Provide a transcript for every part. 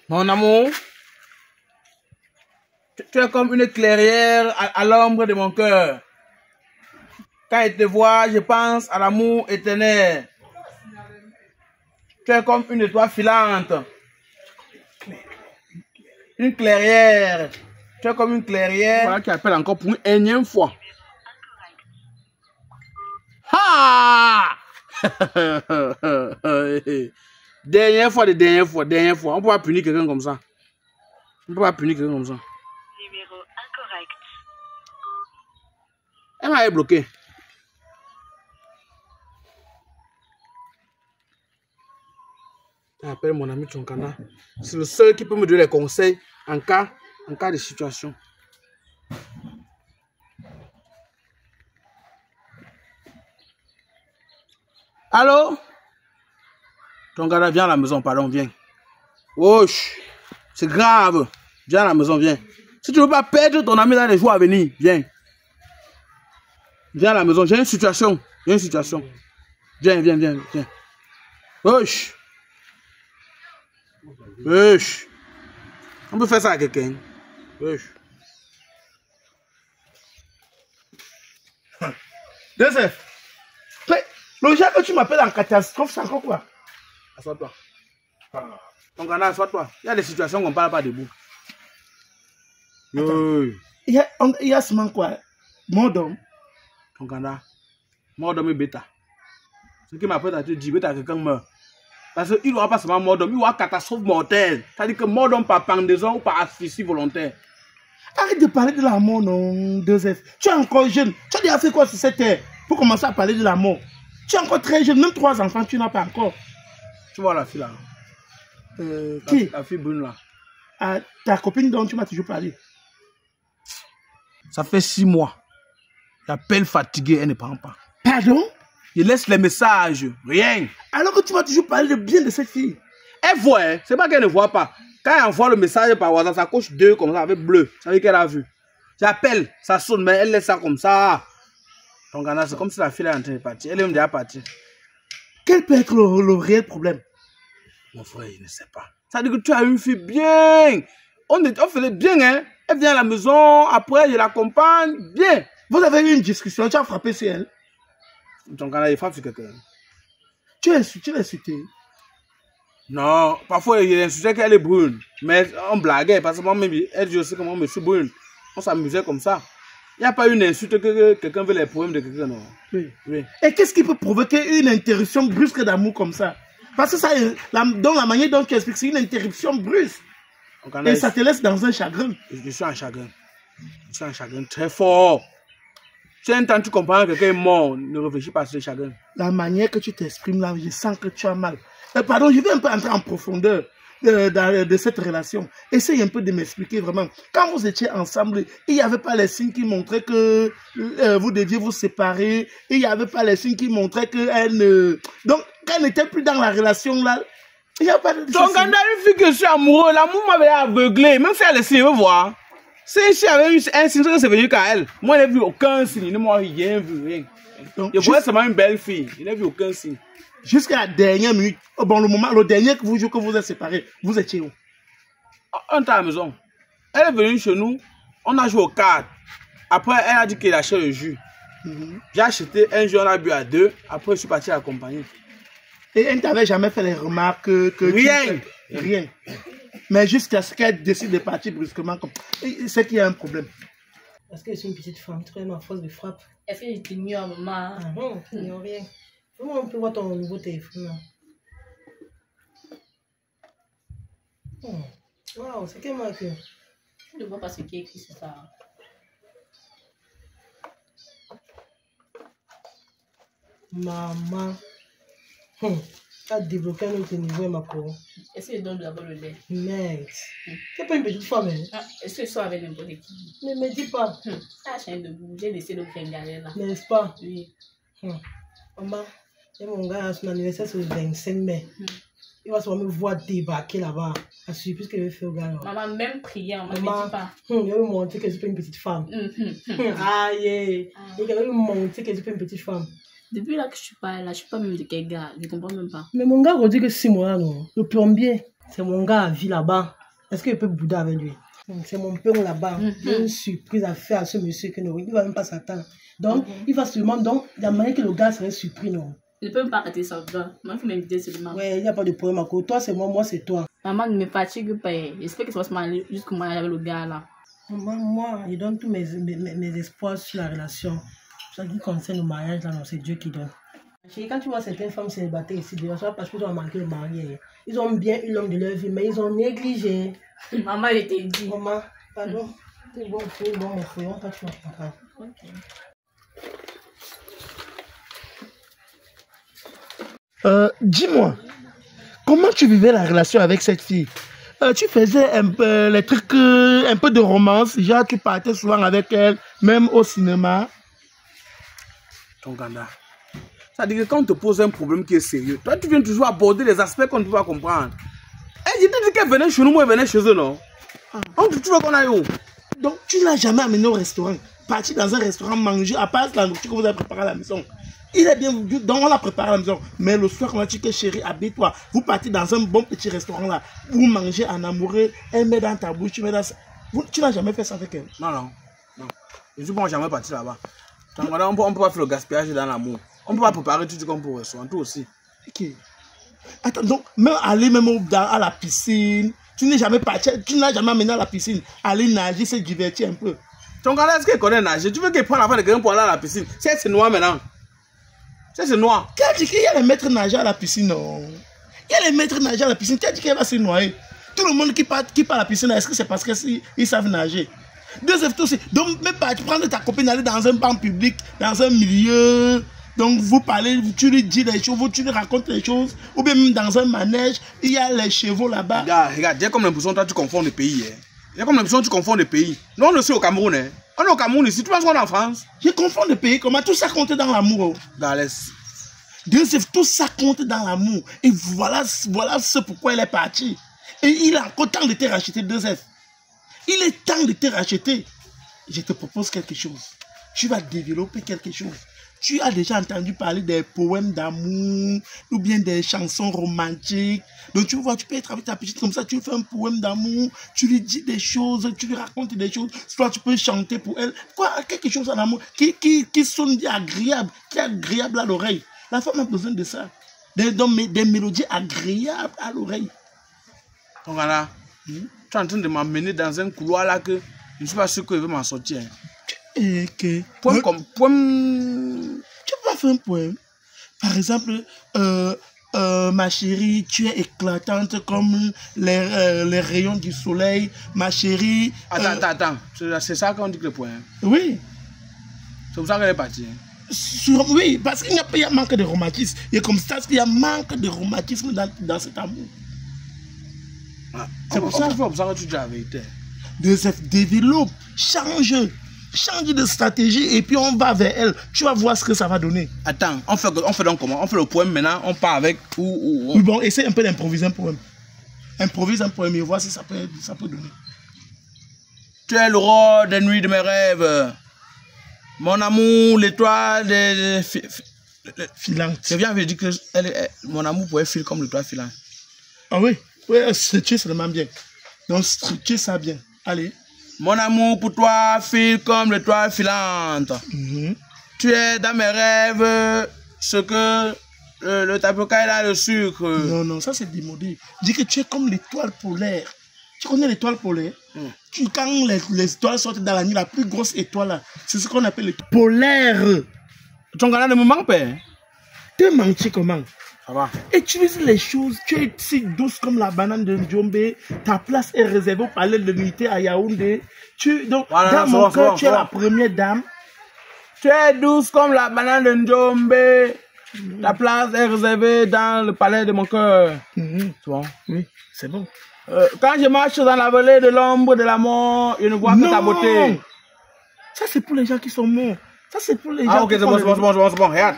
Mon amour, tu es comme une clairière à l'ombre de mon cœur. Quand je te vois, je pense à l'amour éternel. Tu es comme une étoile filante. Une clairière. Tu es comme une clairière. Voilà qui appelle encore pour une énième fois. Ha! Dernière fois. On peut pas punir quelqu'un comme ça. On peut pas punir quelqu'un comme ça. Numéro incorrect. Elle m'a bloqué. Appelle mon ami Tchonkana. C'est le seul qui peut me donner les conseils en cas de situation. Allô? Tchonkana, viens à la maison, pardon, viens. Wesh, c'est grave. Viens à la maison, viens. Si tu ne veux pas perdre ton ami dans les jours à venir, viens. Viens à la maison, j'ai une situation. Viens. Wesh. On peut faire ça à quelqu'un. Wesh. Joseph, le jour que tu m'appelles en catastrophe, c'est encore quoi? Assois-toi. Ton canard, assois-toi. Il y a des situations qu'on ne parle pas debout. Il y a seulement quoi? Mordom. Ton canard. Mordom et bêta. Ce qui m'appelle à te dire, bêta, quelqu'un meurt. Parce qu'il n'aura pas seulement mordom, il aura catastrophe mortelle. C'est-à-dire que mordom par pendaison ou par asphyxie volontaire. Arrête de parler de la mort, non, Joseph. Tu es encore jeune. Tu as déjà fait quoi sur cette terre pour commencer à parler de la mort? Tu es encore très jeune, même 3 enfants, tu n'as pas encore. Tu vois la fille là? Qui? La fille brune là. Ah, ta copine dont tu m'as toujours parlé. Ça fait 6 mois. J'appelle fatiguée, elle ne prend pas. Pardon? Je laisse les messages, rien. Alors que tu m'as toujours parlé de bien de cette fille. Elle voit, hein? C'est pas qu'elle ne voit pas. Quand elle envoie le message par WhatsApp, ça coche 2 comme ça avec bleu. Ça veut dire qu'elle a vu. J'appelle, ça sonne, mais elle laisse ça comme ça. Donc, c'est comme si la fille est en train de partir. Elle est même déjà partie. Quel peut être le réel problème? Mon frère, il ne sait pas. Ça veut dire que tu as une fille bien. On faisait bien, hein. Elle vient à la maison, après je l'accompagne, bien. Vous avez eu une discussion, tu as frappé sur elle. Donc, il frappe sur quelqu'un. Tu l'as insulté. Non, parfois il insultait qu'elle est brune. Mais on blaguait, parce que moi-même, elle dit aussi comment je suis brune. On s'amusait comme ça. Il n'y a pas une insulte que quelqu'un veut les problèmes de quelqu'un, non. Oui. Et qu'est-ce qui peut provoquer une interruption brusque d'amour comme ça? Parce que ça, dans la manière dont tu expliques, c'est une interruption brusque. Et ça te laisse dans un chagrin. Je suis en chagrin. Je suis en chagrin très fort. Si un temps tu comprends que quelqu'un est mort, ne réfléchis pas sur le chagrin. La manière que tu t'exprimes là, je sens que tu as mal. Pardon, je vais un peu entrer en profondeur de cette relation. Essaye un peu de m'expliquer vraiment. Quand vous étiez ensemble, il n'y avait pas les signes qui montraient que vous deviez vous séparer. Il n'y avait pas les signes qui montraient qu'elle ne... Donc, quand elle n'était plus dans la relation là, il n'y a pas de... Donc, quand une fille que je suis amoureux, l'amour m'avait aveuglé. Même si elle a les signes, veut voir. Si j'avais eu un signe, c'est venu qu'à elle. Moi, je n'ai vu aucun signe. Je n'ai rien vu, rien. Donc, je voyais seulement une belle fille. Je n'ai vu aucun signe. Jusqu'à la dernière minute, bon, le dernier jour que vous êtes séparés, vous étiez où? On était à la maison. Elle est venue chez nous, on a joué aux cartes. Après, elle a dit qu'elle achète le jus. J'ai acheté un jus, on a bu à 2. Après, je suis parti accompagner. Et elle ne t'avait jamais fait les remarques que rien. Rien. Mais jusqu'à ce qu'elle décide de partir brusquement, c'est qu'il y a un problème. Parce que je suis une petite femme, tu connais ma force de frappe. Est-ce que je t'ignore, maman? Ah non, tu n'ignores rien. Comment on peut voir ton nouveau téléphone là? Waouh, c'est quelle marque? Je ne vois pas ce qui est écrit sur ça. Maman. Tu as débloqué un autre niveau, ma cour. Est-ce que je donne d'abord le lait? Merde. Tu pas une petite femme, hein? Ah, est-ce que je sois avec n'importe qui? Ne me dis pas. Ah, je viens de bouger, laisser le gringalet là. N'est-ce pas? Oui. Maman, et mon gars, son anniversaire c'est le 25 mai. Il va sûrement me voir débarquer là-bas. À suivre puisque je vais faire au gars. Maman, même prier, on ne me dit pas. Je vais me montrer que je suis pas une petite femme. Aïe, et je vais me montrer que je suis pas une petite femme. Depuis là que je suis pas là, je suis pas même de quel gars, je comprends même pas. Mais mon gars, on dit que 6 mois là, non. Le plombier. C'est mon gars à vie là-bas. Est-ce qu'il peut bouder avec lui? C'est mon père là-bas. Il y a une surprise à faire à ce monsieur que non, il ne va même pas s'attendre. Donc, il va seulement, donc, il y a moyen que le gars serait surpris, non? Je ne peux même pas arrêter ça. Moi, il faut m'inviter seulement. Ouais, il n'y a pas de problème à cause. Toi, c'est moi, moi, c'est toi. Maman ne me fatigue pas. J'espère que ça va se marier jusqu'au mariage avec le gars là. Moi, je donne tous mes espoirs sur la relation. Ce qui concerne le mariage, là, c'est Dieu qui donne. Quand tu vois certaines femmes célibataires ici, parce qu'ils ont manqué le mariage. Ils ont bien eu l'homme de leur vie, mais ils ont négligé. Maman, je t'ai dit. Maman, pardon. C'est bon, mon frère, toi, tu vas comprendre. Ok. Dis-moi, comment tu vivais la relation avec cette fille? Tu faisais un peu les trucs, un peu de romance, genre tu partais souvent avec elle, même au cinéma. Ton ganda. Ça dit que quand on te pose un problème qui est sérieux, toi tu viens toujours aborder les aspects qu'on ne peut pas comprendre. Eh, je t'ai dit qu'elle venait chez nous, moi elle venait chez eux, non? Tu veux qu'on aille où? Donc tu ne l'as jamais amené au restaurant, parti dans un restaurant manger, à part la nourriture que vous avez préparée à la maison. Il est bien, donc on l'a préparé à la maison. Mais le soir, on a dit que chérie, habille-toi. Vous partez dans un bon petit restaurant là. Vous mangez en amoureux. Elle met dans ta bouche, tu mets dans ça. Tu n'as jamais fait ça avec elle? Non. Je ne suis pas jamais parti là-bas. On ne peut pas faire le gaspillage dans l'amour. On ne peut pas préparer tout ce qu'on peut au restaurant, tout aussi. Ok. Attends, donc, même aller même à la piscine, tu n'es jamais parti, tu n'as jamais amené à la piscine. Aller nager, se divertir un peu. Ton gars, est-ce qu'il connaît nager? Tu veux qu'il prenne la fin de quelqu'un pour aller à la piscine? C'est noir maintenant. C'est noir. Tu as dit qu'il y a les maîtres nageurs à la piscine, non? Il y a les maîtres nageurs à la piscine. Tu as dit qu'il va se noyer. Tout le monde qui part à la piscine, est-ce que c'est parce qu'ils savent nager? Donc, même pas, tu prends ta copine, aller dans un banc public, dans un milieu. Donc, vous parlez, tu lui dis des choses, tu lui racontes des choses. Ou bien même dans un manège, il y a les chevaux là-bas. Regarde, j'ai comme l'impression que toi, tu confonds les pays. J'ai comme l'impression que tu confonds les pays. Nous, on est aussi au Cameroun. On est au Cameroun ici. Tu penses qu'on est en France? Je confonds les pays. Comment tout ça compte dans l'amour? Tout ça compte dans l'amour. Et voilà ce pourquoi elle est partie. Et il a encore temps de te racheter 2F. Il est temps de te racheter. Je te propose quelque chose. Tu vas développer quelque chose. Tu as déjà entendu parler des poèmes d'amour ou bien des chansons romantiques. Donc tu vois, tu peux être avec ta petite comme ça, tu fais un poème d'amour, tu lui dis des choses, tu lui racontes des choses. Soit tu peux chanter pour elle. Quoi, quelque chose en amour qui sonne agréable, qui est agréable à l'oreille. La femme a besoin de ça. Des mélodies agréables à l'oreille. Donc là, tu es en train de m'amener dans un couloir là que je ne suis pas sûr qu'il veut m'en sortir. Poème comme poème. Tu peux pas faire un poème. Par exemple, ma chérie, tu es éclatante comme les rayons du soleil. Ma chérie. Attends. C'est ça qu'on dit que le poème. Oui. C'est pour ça qu'elle est partie. Oui, parce qu'il y a manque de romantisme. Et comme ça, il y a manque de romantisme dans cet amour. C'est pour ça que tu dis la vérité. Développe, change de stratégie et puis on va vers elle. Tu vas voir ce que ça va donner. Attends, on fait donc comment? On fait le poème maintenant, on part avec Oui, bon, essaie un peu d'improviser un poème. Improvise un poème et vois si ça peut donner. Tu es le roi des nuits de mes rêves. Mon amour, l'étoile filante. C'est bien, je dis que mon amour pourrait filer comme l'étoile filante. Ah oui, structure seulement bien. Donc structure ça bien. Allez. Mon amour pour toi file comme l'étoile filante. Tu es dans mes rêves, ce que le tabouka a le sucre. Non, ça c'est démodé. Dis que tu es comme l'étoile polaire. Tu connais l'étoile polaire? Quand les étoiles sortent dans la nuit, la plus grosse étoile là, c'est ce qu'on appelle l'étoile polaire. Ton gars ne me manque pas. Te menti comment? Ça va. Utilise les choses. Tu es si douce comme la banane de Ndjombe. Ta place est réservée au palais de l'unité à Yaoundé. Donc, dans mon cœur, tu es la première dame. Tu es douce comme la banane de Ndjombe. Ta place est réservée dans le palais de mon cœur. C'est bon? Oui, c'est bon. Quand je marche dans la vallée de l'ombre de la mort, je ne vois que ta beauté. Ça, c'est pour les gens qui sont morts. Ça, c'est pour les gens. Ah, ok, c'est bon. Regarde.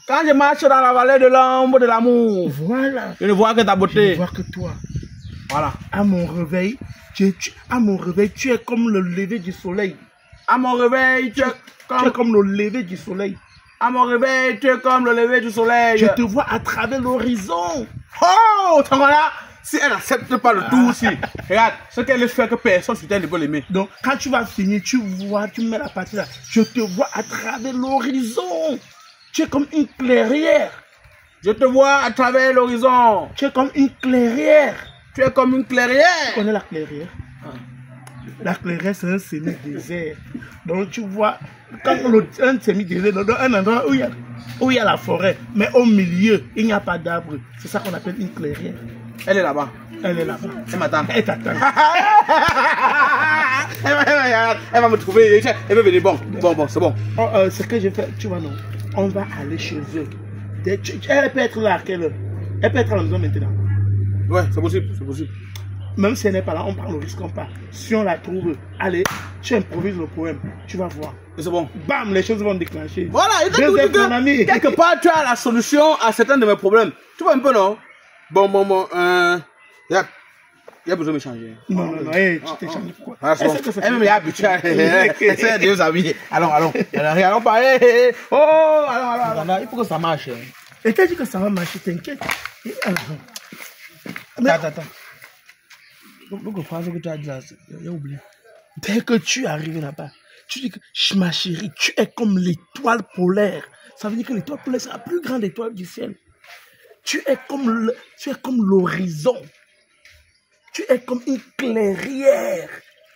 Quand je marche dans la vallée de l'ombre de l'amour, voilà. Je ne vois que ta beauté. Je ne vois que toi. Voilà. À mon réveil, tu es comme le lever du soleil. À mon réveil, tu es comme le lever du soleil. À mon réveil, tu es comme le lever du soleil. Je te vois à travers l'horizon. Oh, t'en vois là. Si elle n'accepte pas le tout aussi, regarde, ce qu'elle fait que personne sur terre ne peut l'aimer. Donc, quand tu vas finir, tu vois, tu mets la partie là. Je te vois à travers l'horizon. Tu es comme une clairière. Je te vois à travers l'horizon. Tu es comme une clairière. Tu es comme une clairière. Tu connais la clairière? La clairière, c'est un semi-désert. Donc, tu vois, quand un semi-désert, dans un endroit où il y a la forêt, mais au milieu, il n'y a pas d'arbre. C'est ça qu'on appelle une clairière. Elle est là-bas. Elle est là-bas. Elle m'attend. Elle t'attend. Elle va me trouver. Elle veut venir. Bon, c'est bon. Ce que je fais, tu vois, non. On va aller chez eux. Elle peut être là à quelle heure? Elle peut être à la maison maintenant. Ouais, c'est possible, c'est possible. Même si elle n'est pas là, on prend le risque, on part. Si on la trouve, allez, tu improvises le poème. Tu vas voir. C'est bon. Bam, les choses vont déclencher. Voilà, il Je vais être mon ami. quelque part, tu as la solution à certains de mes problèmes. Tu vois un peu, non? Bon. Il y a besoin de me changer. Non, hey, tu t'es changé pourquoi? Elle me habituée. C'est des amis. Allons parler. Oh, allons. Il faut que ça marche. Et t'as dit que ça va marcher, t'inquiète. Attends. Pourquoi phrase que tu as dit là, j'ai oublié. Dès que tu arrives là-bas, tu dis que ma chérie, tu es comme l'étoile polaire. Ça veut dire que l'étoile polaire, c'est la plus grande étoile du ciel. Tu es comme l'horizon. Tu es comme une clairière.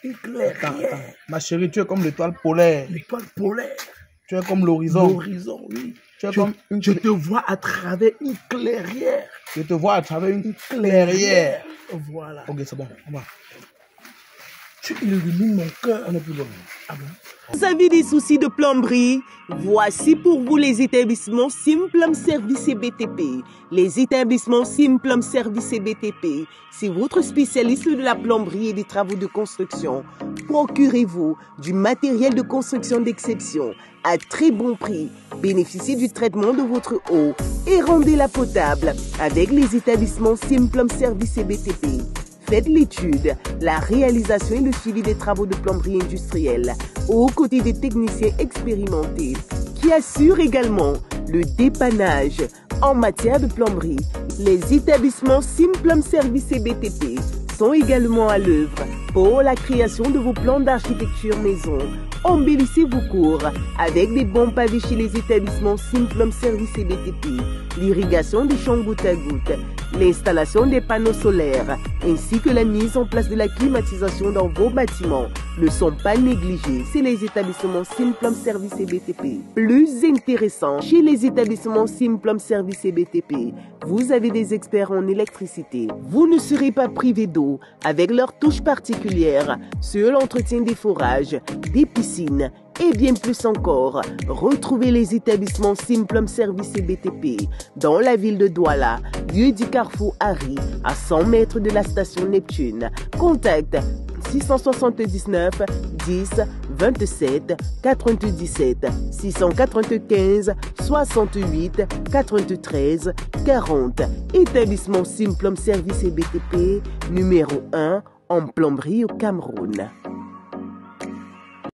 Une clairière. Attends. Ma chérie, tu es comme l'étoile polaire. L'étoile polaire. Tu es comme l'horizon. L'horizon, oui. Je te vois à travers une clairière. Je te vois à travers une clairière. Voilà. Ok, c'est bon. On va. Tu illumines mon cœur. On est plus loin. Ah bon? Vous avez des soucis de plomberie? Voici pour vous les établissements Simplum Service et BTP. Les établissements Simplum Service et BTP, c'est votre spécialiste de la plomberie et des travaux de construction. Procurez-vous du matériel de construction d'exception à très bon prix. Bénéficiez du traitement de votre eau et rendez-la potable avec les établissements Simplum Service et BTP. Faites l'étude, la réalisation et le suivi des travaux de plomberie industrielle aux côtés des techniciens expérimentés qui assurent également le dépannage en matière de plomberie. Les établissements Simplum Service et BTP sont également à l'œuvre pour la création de vos plans d'architecture maison. Embellissez vos cours avec des bons pavés chez les établissements Simplum Service et BTP, l'irrigation des champs goutte à goutte, l'installation des panneaux solaires, ainsi que la mise en place de la climatisation dans vos bâtiments ne sont pas négligés. C'est les établissements Simplum Service et BTP. Plus intéressant, chez les établissements Simplum Service et BTP, vous avez des experts en électricité. Vous ne serez pas privé d'eau avec leur touche particulière sur l'entretien des forages, des piscines et bien plus encore. Retrouvez les établissements Simplum Service et BTP dans la ville de Douala, lieu du carrefour Harry, à 100 mètres de la station Neptune. Contact 679 10 27 97 695 68 93 40. Établissement Simplum Service et BTP, numéro 1 en plomberie au Cameroun.